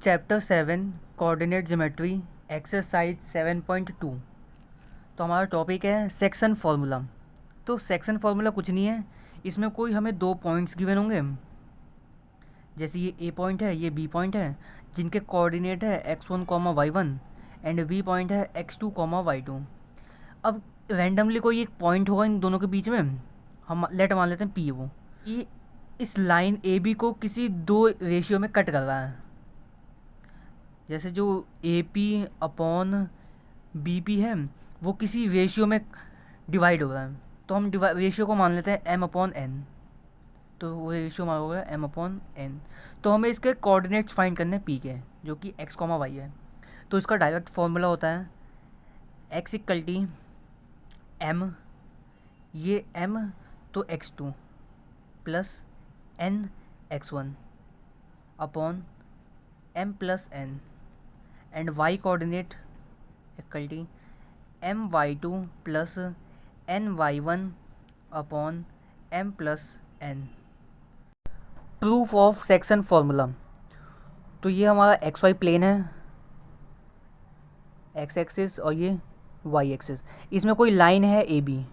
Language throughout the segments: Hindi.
Chapter 7 coordinate geometry exercise 7.2। तो हमारा टॉपिक है सेक्शन फार्मूला। तो सेक्शन फार्मूला कुछ नहीं है, इसमें कोई हमें दो पॉइंट्स गिवन होंगे, जैसे ये ए पॉइंट है, ये बी पॉइंट है, जिनके कोऑर्डिनेट है x1 comma y1 and B point है x2 कॉमा y2। अब रैंडमली कोई एक पॉइंट होगा इन दोनों के बीच में, हम लेट मान लेते हैं पी। वो ये इस लाइन ए बी को किसी दो रेशियो में कट कर रहा है, जैसे जो A P upon B P है वो किसी रेशियो में डिवाइड हो रहा है, तो हम रेशियो को मान लेते हैं एम अपॉन एन। तो वो रेशियो हमारा हो गया एम अपॉन एन। तो हमें इसके कोऑर्डिनेट्स फाइंड करने हैं पी के, जो कि एक्स कॉमा वाई है। तो इसका डायरेक्ट फॉर्मूला होता है एक्स इक्वल टी एम, ये एम तो X two plus N X one upon M plus N, and Y coordinate equal T M Y two plus N Y one upon M plus N. Proof of section formula. तो ये हमारा एक्स वाई प्लेन है, एक्स एक्सिस, और ये वाई एक्सिस। इसमें कोई लाइन है ए बी,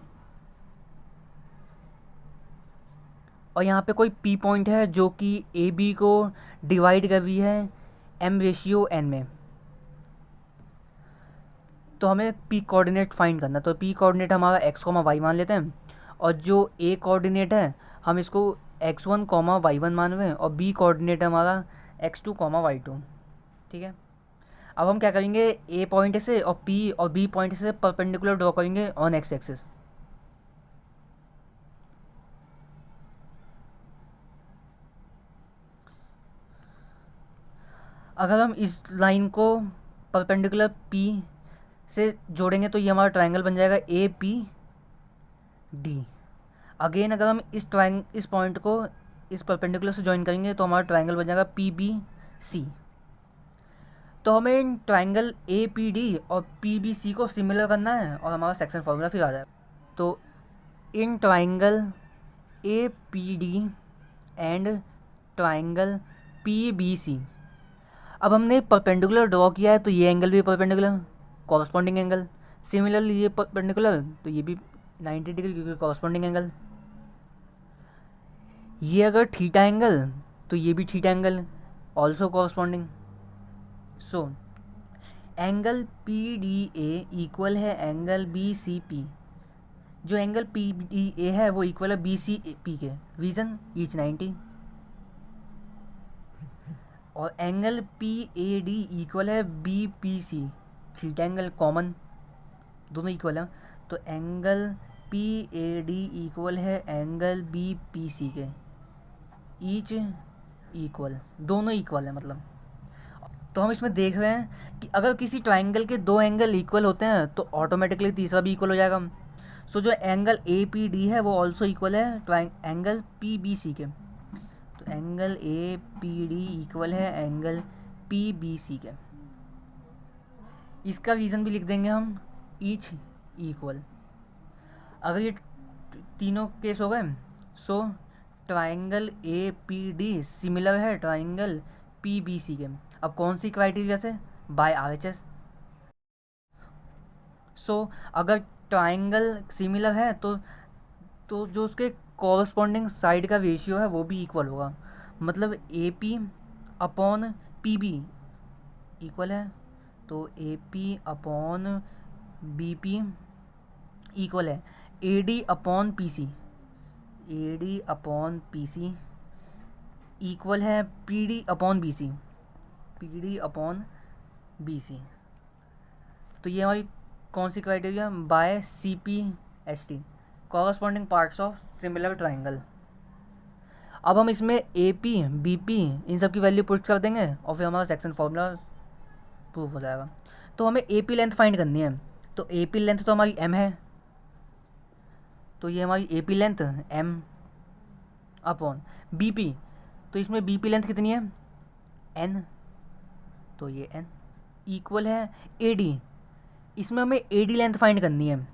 और यहाँ पे कोई पी पॉइंट है जो कि ए बी को डिवाइड कर रही है एम रेशियो एन में। तो हमें पी कोऑर्डिनेट फाइंड करना। तो पी कोऑर्डिनेट हमारा एक्स कॉमा वाई मान लेते हैं, और जो ए कोऑर्डिनेट है हम इसको X one comma Y one मान रहे हैं, और बी कोऑर्डिनेट हमारा X two comma Y two. ठीक है, अब हम क्या करेंगे, ए पॉइंट से और पी और बी पॉइंट से परपेंडिकुलर ड्रॉ करेंगे ऑन एक्स एक्सिस। अगर हम इस लाइन को परपेंडिकुलर पी से जोड़ेंगे तो ये हमारा ट्रायंगल बन जाएगा ए पी डी। अगेन अगर हम इस पॉइंट को इस परपेंडिकुलर से ज्वाइन करेंगे तो हमारा ट्रायंगल बन जाएगा पी बी सी। तो हमें इन ट्रायंगल ए पी डी और पी बी सी को सिमिलर करना है, और हमारा सेक्शन फॉर्मूला फिर आ जाएगा। तो in triangle A P D and triangle P B C, अब हमने परपेंडिकुलर ड्रॉ किया है तो ये एंगल भी परपेंडिकुलर, कॉरस्पॉन्डिंग एंगल। सिमिलरली ये परपेंडिकुलर तो ये भी 90 डिग्री, क्योंकि कॉरस्पॉन्डिंग एंगल। ये अगर थीटा एंगल तो ये भी theta angle, also corresponding. So angle P D A equal है एंगल बी सी पी। जो एंगल पी डी ए है वो इक्वल है बी सी पी के, रीजन ईच 90। और angle P A D equal है B P C, theta angle common, दोनों इक्वल हैं। तो angle P A D equal है एंगल बी पी सी के, ईच इक्वल, दोनों इक्वल है मतलब। तो हम इसमें देख रहे हैं कि अगर किसी ट्राइंगल के दो एंगल इक्वल होते हैं तो ऑटोमेटिकली तीसरा भी इक्वल हो जाएगा। सो जो एंगल ए पी डी है वो ऑल्सो इक्वल है एंगल पी बी सी के। तो angle A P D equal है एंगल पी बी सी के। इसका रीज़न भी लिख देंगे हम, ईच इक्वल। अगर ये तीनों केस हो गए, so triangle A P D similar है ट्राइंगल पी बी सी के। अब कौन सी क्राइटेरिया से, बाय आर एच एस। सो अगर ट्राइंगल सिमिलर है तो जो उसके कॉरस्पॉन्डिंग साइड का रेशियो है वो भी इक्वल होगा। मतलब A P upon P B equal है, तो A P upon B P equal है A D upon P C, A D upon P C equal है P D upon B C, P D upon B C. तो ये हमारी कौन सी criteria, by C P S T, corresponding parts of similar triangle. अब हम इसमें ए पी बी पी इन सब की वैल्यू पुट कर देंगे और फिर हमारा सेक्शन फॉर्मूला प्रूफ हो जाएगा। तो हमें ए पी लेंथ फाइंड करनी है। तो ए पी लेंथ तो हमारी एम है, तो ये हमारी A P length M upon B P. तो इसमें बी पी लेंथ कितनी है, एन, तो ये एन इक्वल है ए डी। इसमें हमें ए डी लेंथ फाइंड करनी है।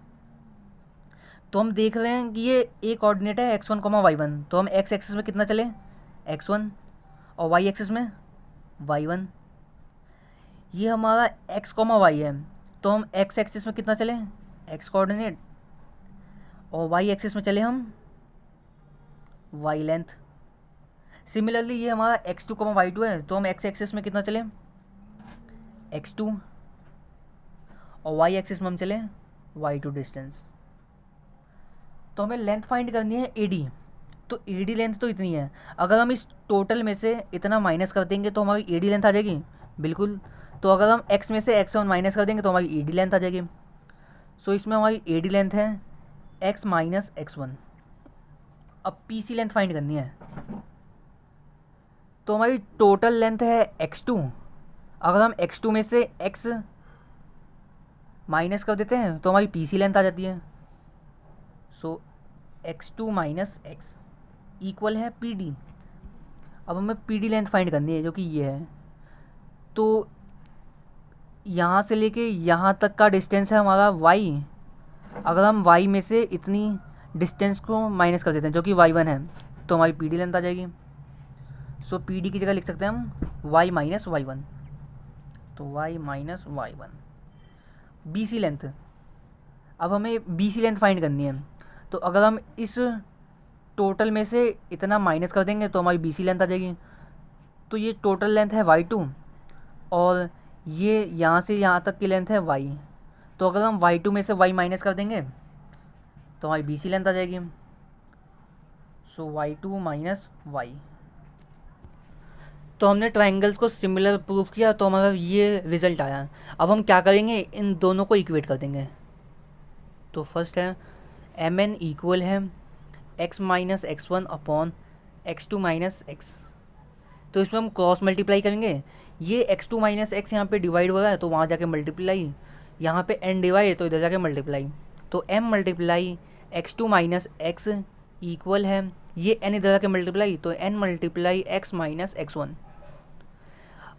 तो हम देख रहे हैं कि ये ए कोऑर्डिनेट है X one comma Y one, तो हम एक्स एक्सिस में कितना चले, एक्स वन, और वाई एक्सिस में वाई वन। ये हमारा एक्स कॉमा वाई है, तो हम एक्स एक्सिस में कितना चले, एक्स कोऑर्डिनेट, और वाई एक्सिस में चले हम वाई लेंथ। सिमिलरली ये हमारा X two comma Y two है, तो हम एक्स एक्सिस में कितना चले, एक्स टू, और वाई एक्सिस में हम चले वाई टू डिस्टेंस। तो हमें लेंथ फाइंड करनी है ए डी। तो ए डी लेंथ तो इतनी है, अगर हम इस टोटल में से इतना माइनस कर देंगे तो हमारी ए डी लेंथ आ जाएगी, बिल्कुल। तो अगर हम एक्स में से एक्स वन माइनस कर देंगे तो हमारी ए डी लेंथ आ जाएगी। सो इसमें हमारी ए डी लेंथ है एक्स माइनस एक्स वन। अब पी सी लेंथ फाइंड करनी है, तो हमारी टोटल लेंथ है एक्स टू। अगर हम एक्स टू में से एक्स माइनस कर देते हैं तो हमारी पी सी लेंथ आ जाती है। So X two minus X equal है पी डी। अब हमें पी डी लेंथ फाइंड करनी है, जो कि ये है। तो यहाँ से लेके यहाँ तक का डिस्टेंस है हमारा y। अगर हम y में से इतनी डिस्टेंस को माइनस कर देते हैं, जो कि y1 है, तो हमारी पी डी लेंथ आ जाएगी। सो पी डी की जगह लिख सकते हैं हम y माइनस वाई वन, तो y minus Y one. B C length, अब हमें बी सी लेंथ फाइंड करनी है। तो अगर हम इस टोटल में से इतना माइनस कर देंगे तो हमारी बी सी लेंथ आ जाएगी। तो ये टोटल लेंथ है y2, और ये यहाँ से यहाँ तक की लेंथ है y। तो अगर हम y2 में से y माइनस कर देंगे तो हमारी बी सी लेंथ आ जाएगी। सो y2 माइनस वाई। तो हमने ट्राइंगल्स को सिमिलर प्रूफ किया, तो हमारा ये रिज़ल्ट आया। अब हम क्या करेंगे, इन दोनों को इक्वेट कर देंगे। तो फर्स्ट है एम एन इक्वल है X minus X one upon X two minus X. तो इसमें हम क्रॉस मल्टीप्लाई करेंगे। ये एक्स टू माइनस एक्स यहाँ पर डिवाइड हो रहा है, तो वहाँ जाके मल्टीप्लाई, यहाँ पे एन डिवाइड, तो इधर जाके मल्टीप्लाई। तो M multiply X two minus X equal है, ये एन इधर जाके मल्टीप्लाई, तो N multiply X minus X one.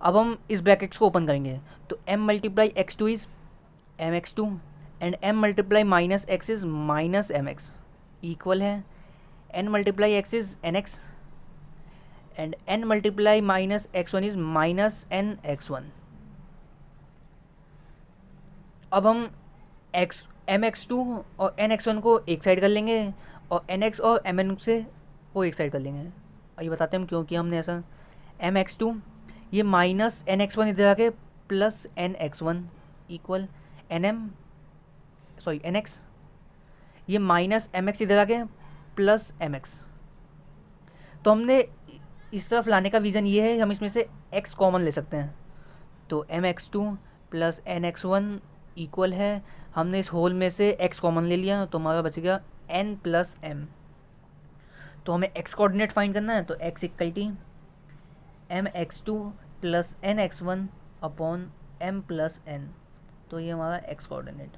अब हम इस ब्रैकेट्स को ओपन करेंगे, तो M multiply X two is M X two, and M multiply minus X is minus M X equal है N multiply X is N X, and N multiply minus X one is minus N X one. अब हम एक्स एम एक्स टू और एन एक्स वन को एक साइड कर लेंगे, और एन एक्स और एम एन से को एक साइड कर लेंगे। ये बताते हैं हम क्यों किया हमने ऐसा। एम एक्स टू, ये माइनस एन एक्स वन इधर आके plus N X one equal N X, ये माइनस एम एक्स इधर आके प्लस एम एक्स। तो हमने इस तरफ लाने का रीज़न ये है, हम इसमें से x कॉमन ले सकते हैं। तो M X two plus N X one equal है, हमने इस होल में से x कॉमन ले लिया, तो हमारा बच गया n प्लस एम। तो हमें x कोऑर्डिनेट फाइंड करना है, तो x equal T M X two plus N X one upon M plus N. तो ये हमारा x कोऑर्डिनेट।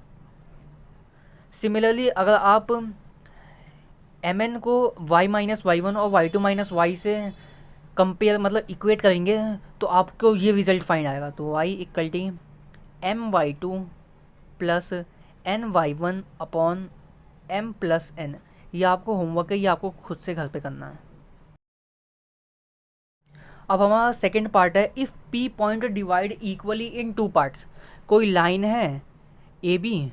सिमिलरली अगर आप एम एन को y माइनस वाई वन और y2 माइनस वाई से कंपेयर मतलब इक्वेट करेंगे, तो आपको ये रिज़ल्ट फाइंड आएगा। तो y equal T M Y two plus N Y one upon M plus N. ये आपको होमवर्क है, ये आपको खुद से घर पे करना है। अब हमारा सेकंड पार्ट है, if P point divide equally in two parts. कोई लाइन है ए बी,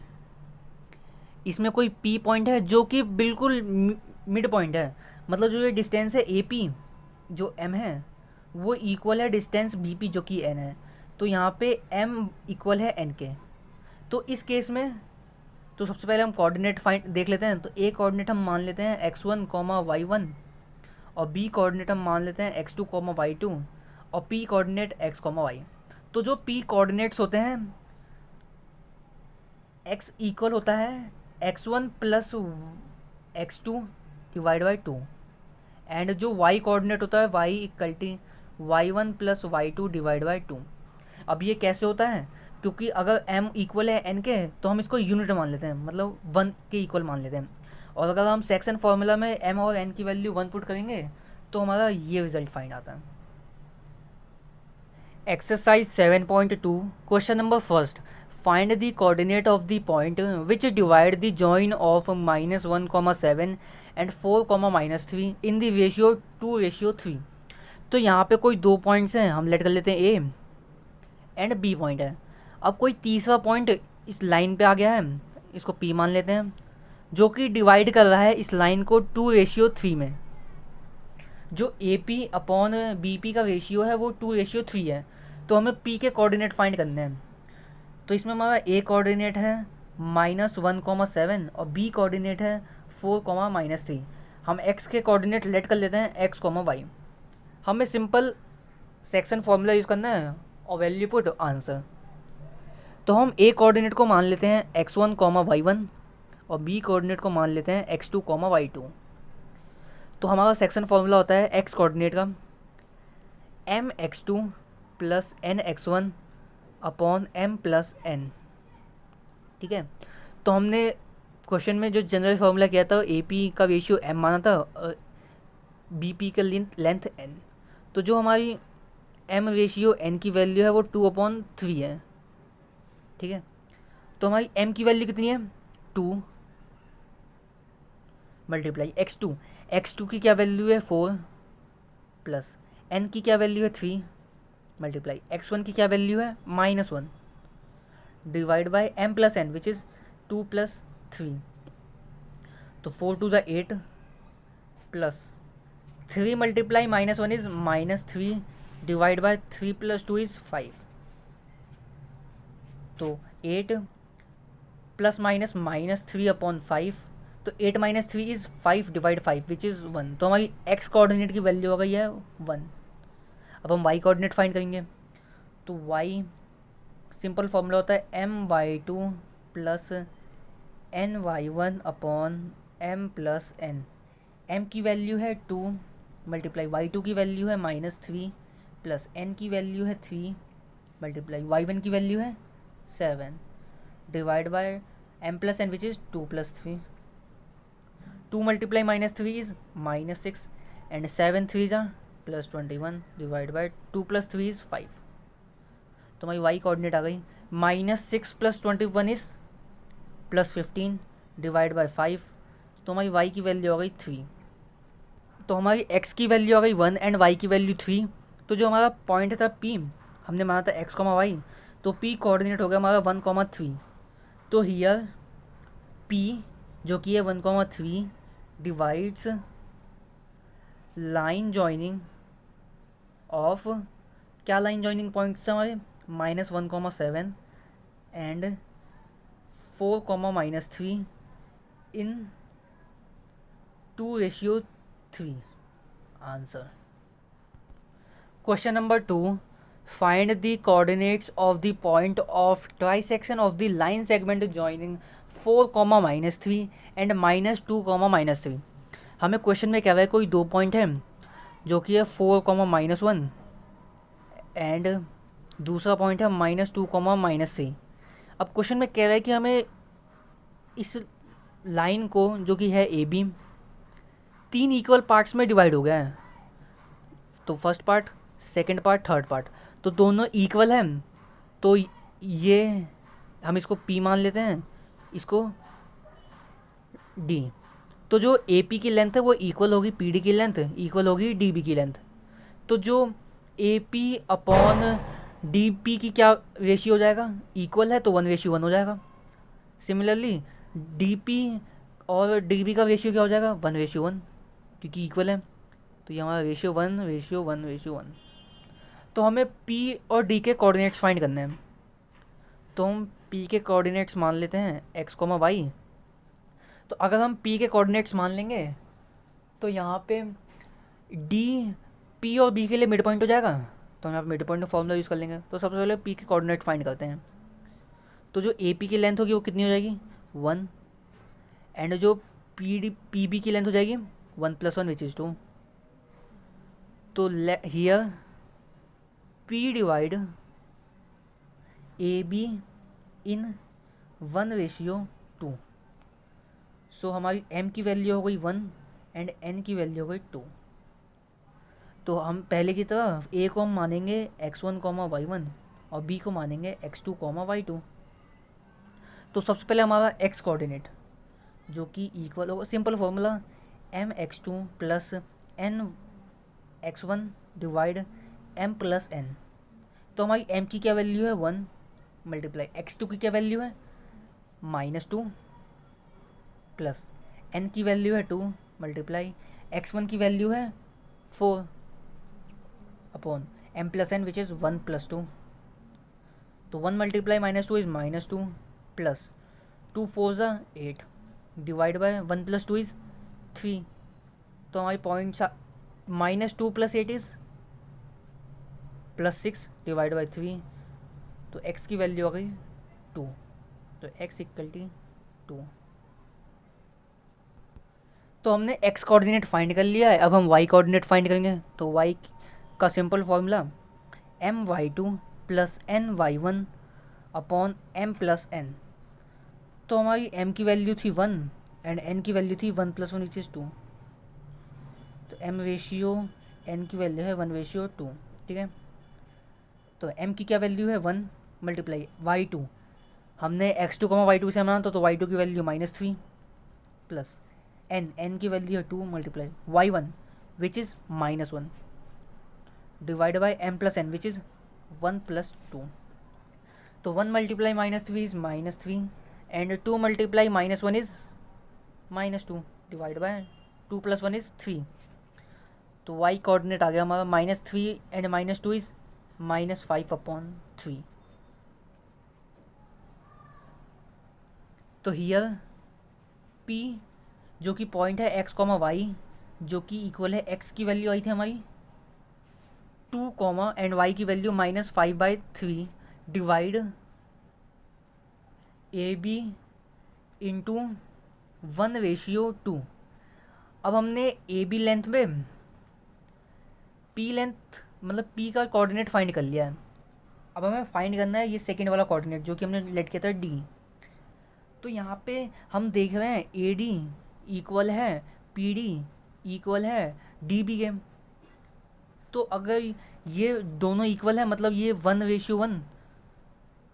इसमें कोई पी पॉइंट है जो कि बिल्कुल मिड पॉइंट है, मतलब जो ये डिस्टेंस है ए पी जो एम है वो इक्वल है डिस्टेंस बी पी जो कि एन है। तो यहाँ पे एम इक्वल है एन के। तो इस केस में तो सबसे पहले हम कोऑर्डिनेट फाइंड देख लेते हैं। तो ए कोऑर्डिनेट हम मान लेते हैं X one comma Y one, और बी कोऑर्डिनेट हम मान लेते हैं X two comma Y two, और P coordinate X comma Y. तो जो पी कोऑर्डिनेट्स होते हैं, एक्स इक्वल होता है X one plus X two divide by two, and जो वाई कोऑर्डिनेट होता है Y equal to Y one plus Y two divide by two. अब ये कैसे होता है, क्योंकि अगर m इक्वल है n के तो हम इसको यूनिट मान लेते हैं, मतलब 1 के इक्वल मान लेते हैं। और अगर हम सेक्शन फार्मूला में m और n की वैल्यू 1 पुट करेंगे तो हमारा ये रिजल्ट फाइंड आता है। Exercise 7.2 question number first, find the coordinate of the point which divide the join of -1,7 and 4,-3 in the ratio 2:3। तो यहाँ पे कोई दो पॉइंट्स हैं, हम लेट कर लेते हैं एंड बी पॉइंट है। अब कोई तीसरा पॉइंट इस लाइन पे आ गया है, इसको पी मान लेते हैं, जो कि डिवाइड कर रहा है इस लाइन को 2:3 में। जो A P upon B P का रेशियो है वो 2:3 है। तो हमें पी के कोऑर्डिनेट फाइंड करने हैं। तो इसमें हमारा ए कोऑर्डिनेट है -1,7 और बी कोऑर्डिनेट है 4,-3। हम एक्स के कोऑर्डिनेट लेट कर लेते हैं x, y। हमें सिंपल सेक्शन फॉर्मूला यूज़ करना है और वैल्यू पुट आंसर। तो हम ए कोऑर्डिनेट को मान लेते हैं x1, y1 और बी कोऑर्डिनेट को मान लेते हैं x2, y2। तो हमारा सेक्शन फॉर्मूला होता है एक्स कोऑर्डिनेट का mx2 + nx1 अपॉन m+n। ठीक है। तो हमने क्वेश्चन में जो जनरल फार्मूला किया था ए पी का रेशियो m माना था और बी पी का लेंथ n। तो जो हमारी m रेशियो n की वैल्यू है वो 2/3 है। ठीक है। तो हमारी m की वैल्यू कितनी है 2 मल्टीप्लाई x2 की क्या वैल्यू है 4 प्लस n की क्या वैल्यू है 3 मल्टीप्लाई x1 की क्या वैल्यू है -1 divide by m+n which is 2 + 3। तो 4 2 = 8 plus 3 multiply -1 is -3 divide by 3 + 2 is 5। तो 8 ± -3/5। तो 8 - 3 इज़ 5 डिवाइड 5 विच इज़ 1। तो हमारी x कोऑर्डिनेट की वैल्यू हो गई है 1। अब हम y कोऑर्डिनेट फाइंड करेंगे। तो y सिंपल फॉर्मूला होता है my2 + ny1 upon m+n। m की वैल्यू है 2 मल्टीप्लाई y2 की वैल्यू है -3 प्लस n की वैल्यू है 3 मल्टीप्लाई y1 की वैल्यू है 7 divide by m+n which is 2 + 3। 2 multiply -3 is -6 and 7 3s are +21 divide by 2 + 3 is 5। तो हमारी y कोऑर्डिनेट आ गई -6 + 21 इज़ +15 डिवाइड बाय 5। तो हमारी y की वैल्यू आ गई 3। तो हमारी x की वैल्यू आ गई 1 एंड y की वैल्यू 3। तो जो हमारा पॉइंट था p हमने माना था x, y। तो p कोऑर्डिनेट हो गया हमारा 1,3। तो हियर p जो कि है 1,3 डिवाइड्स लाइन जॉइनिंग ऑफ क्या लाइन जॉइनिंग पॉइंट्स थे हमारे -1,7 and 4,-3 in 2:3 answer. Question number 2. Find the coordinates of the point of trisection of the line segment joining 4, -3 and -2, -3। हमें क्वेश्चन में क्या है कोई दो पॉइंट है जो कि है 4, -1 एंड दूसरा पॉइंट है -2, -3। अब क्वेश्चन में कह रहा है कि हमें इस लाइन को जो कि है ए बी 3 इक्वल पार्ट्स में डिवाइड हो गया है। तो first part, second part, third part, तो दोनों इक्वल हैं। तो ये हम इसको P मान लेते हैं, इसको D। तो जो AP की लेंथ है वो इक्वल होगी PD की लेंथ, इक्वल होगी DB की लेंथ। तो जो AP अपॉन DP की क्या रेशियो हो जाएगा, इक्वल है तो 1:1 हो जाएगा। सिमिलरली DP और DB का रेशियो क्या हो जाएगा 1:1 क्योंकि इक्वल है। तो ये हमारा रेशियो 1:1। तो हमें P और D के कोऑर्डिनेट्स फाइंड करने हैं। तो हम P के कोऑर्डिनेट्स मान लेते हैं x, y। तो अगर हम P के कोऑर्डिनेट्स मान लेंगे तो यहाँ पे D P और B के लिए मिड पॉइंट हो जाएगा। तो हम यहाँ पे मिड पॉइंट का फॉर्मूला यूज़ कर लेंगे। तो सबसे पहले P के कोऑर्डिनेट फाइंड करते हैं। तो जो AP की लेंथ होगी वो कितनी हो जाएगी 1 एंड जो PB की लेंथ हो जाएगी 1 + 1 विच इज़ 2। तो हियर P डिवाइड AB इन 1:2। सो हमारी M की वैल्यू हो गई 1 एंड N की वैल्यू हो गई 2। तो हम पहले की तरह A को हम मानेंगे x1, y1 और B को मानेंगे x2, y2। तो सबसे पहले हमारा x कोऑर्डिनेट जो कि इक्वल होगा simple formula mx2 + nx1 divide m + n। तो हमारी m की क्या वैल्यू है 1 मल्टीप्लाई x2 की क्या वैल्यू है -2 प्लस n की वैल्यू है 2 मल्टीप्लाई x1 की वैल्यू है 4 upon m plus n which is 1 + 2। तो 1 मल्टीप्लाई -2 इज़ -2 प्लस 2 4 ज़ा 8 डिवाइड बाय 1 + 2 इज़ 3। तो हमारी पॉइंट्स -2 + 8 इज़ +6 डिवाइड बाई 3। तो x की वैल्यू आ गई 2। तो x = 2। तो हमने x कोऑर्डिनेट फाइंड कर लिया है, अब हम y कोऑर्डिनेट फाइंड करेंगे। तो y का simple formula my2 + ny1 upon m + n। तो हमारी m की वैल्यू थी 1 एंड n की वैल्यू थी 1 + 1 विच इज़ 2। तो m रेशियो n की वैल्यू है 1:2, ठीक है। तो m की क्या वैल्यू है 1 मल्टीप्लाई y2, हमने x2 y2 से बनाना तो y2 की वैल्यू -3 प्लस n की वैल्यू है 2 multiply y1 which is -1 divide by m + n which is 1 + 2। तो 1 multiply -3 is -3 and 2 multiply -1 is -2 divide by 2 + 1 is 3। तो y कोऑर्डिनेट आ गया हमारा -3 एंड -2 इज़ -5/3। तो हियर p जो कि पॉइंट है x, y जो कि इक्वल है x की वैल्यू आई थी हमारी 2 एंड y की वैल्यू -5/3 डिवाइड AB इंटू 1:2। अब हमने AB लेंथ में P लेंथ मतलब P का कोऑर्डिनेट फाइंड कर लिया है। अब हमें फाइंड करना है ये सेकेंड वाला कोऑर्डिनेट जो कि हमने लेट किया था D। तो यहाँ पे हम देख रहे हैं AD इक्वल है PD इक्वल है DB के। तो अगर ये दोनों इक्वल है मतलब ये 1:1,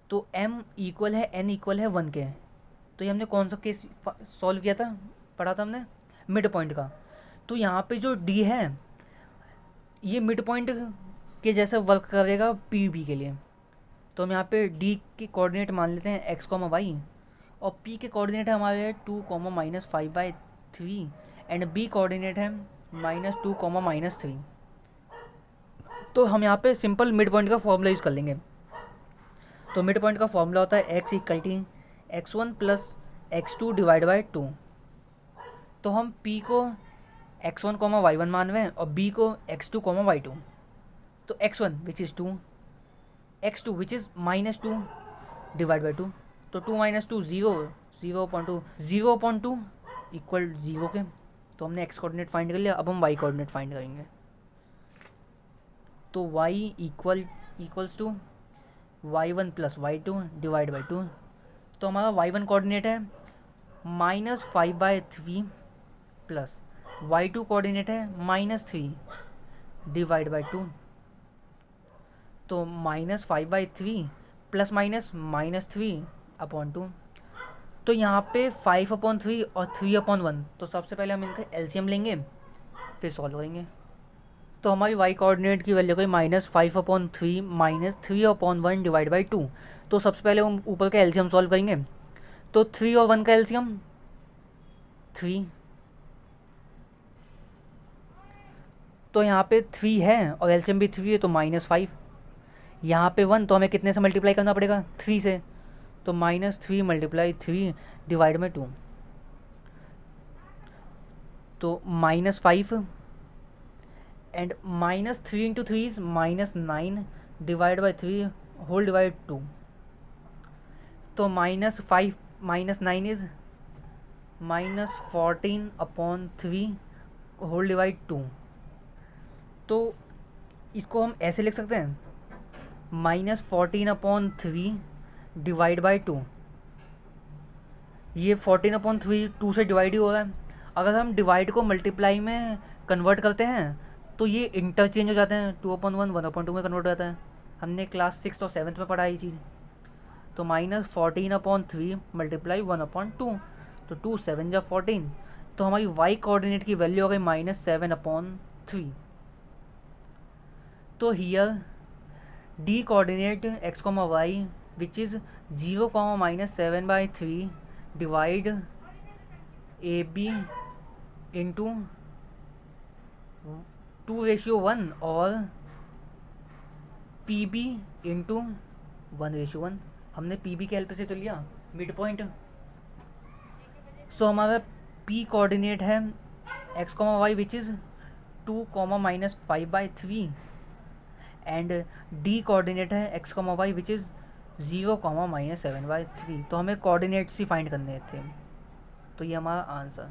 तो M इक्वल है N इक्वल है 1 के। तो ये हमने कौन सा केस सॉल्व किया था, पढ़ा था हमने, मिड पॉइंट का। तो यहाँ पे जो D है ये मिड पॉइंट के जैसा वर्क करेगा PB के लिए। तो हम यहाँ पे D के कोऑर्डिनेट मान लेते हैं x, y और P के कोऑर्डिनेट है हमारे 2, -5/3 एंड B कोऑर्डिनेट है -2, -3। तो हम यहाँ पे सिंपल मिड पॉइंट का फॉर्मूला यूज़ कर लेंगे। तो मिड पॉइंट का फॉर्मूला होता है x = x1 + x2 divide by 2। तो हम P को x1, y1 मान रहे हैं और B को x2, y2। तो x1 which is 2, x2 which is -2 divide by 2। तो 2 - 2 0, 0/2 0/2 इक्वल 0 के। तो हमने x कोऑर्डिनेट फाइंड कर लिया। अब हम y कोऑर्डिनेट फाइंड करेंगे। तो y equals to y1 + y2 divide by 2। तो हमारा y1 कोऑर्डिनेट है -5/3 प्लस y2 कोऑर्डिनेट है -3 डिवाइड बाई 2। तो -5/3 प्लस -3/2। तो यहाँ पे 5/3 और 3/1। तो सबसे पहले हम इनका एलसीएम लेंगे फिर सॉल्व करेंगे। तो हमारी y कोऑर्डिनेट की वैल्यू गई -5/3 -3/1 डिवाइड बाई 2। तो सबसे पहले हम ऊपर का एलसीएम सॉल्व करेंगे। तो 3 और 1 का एलसीएम 3। तो यहाँ पे 3 है और एलसीएम भी 3 है तो -5। यहाँ पे 1 तो हमें कितने से मल्टीप्लाई करना पड़ेगा 3 से। तो -3 × 3 डिवाइड बाई 2। तो -5 and -3 × 3 is -9 divide by 3 whole divide 2। तो -5 -9 इज -14/3 होल डिवाइड 2। तो इसको हम ऐसे लिख सकते हैं -14/3 डिवाइड बाई 2। ये 14/3 2 से डिवाइड ही हो रहा है। अगर हम डिवाइड को मल्टीप्लाई में कन्वर्ट करते हैं तो ये इंटरचेंज हो जाते हैं, 2/1 1/2 में कन्वर्ट हो जाता है। हमने क्लास 6 और 7 में पढ़ा ये चीज़। तो -14/3 मल्टीप्लाई 1/2। तो 2 7 जा 14। तो हमारी y कोऑर्डिनेट की वैल्यू हो गई -7/3। तो here D coordinate X comma Y which is 0, -7/3 divide A B into 2:1 और पी बी इंटू 1:1। हमने पी बी के हेल्प से तो लिया मिड पॉइंट। सो हमारा पी कोऑर्डिनेट है X comma Y which is 2, -5/3 and D coordinate है X comma Y which is 0, -7/3। तो हमें कोऑर्डिनेट्स ही फाइंड करने थे, तो ये हमारा आंसर।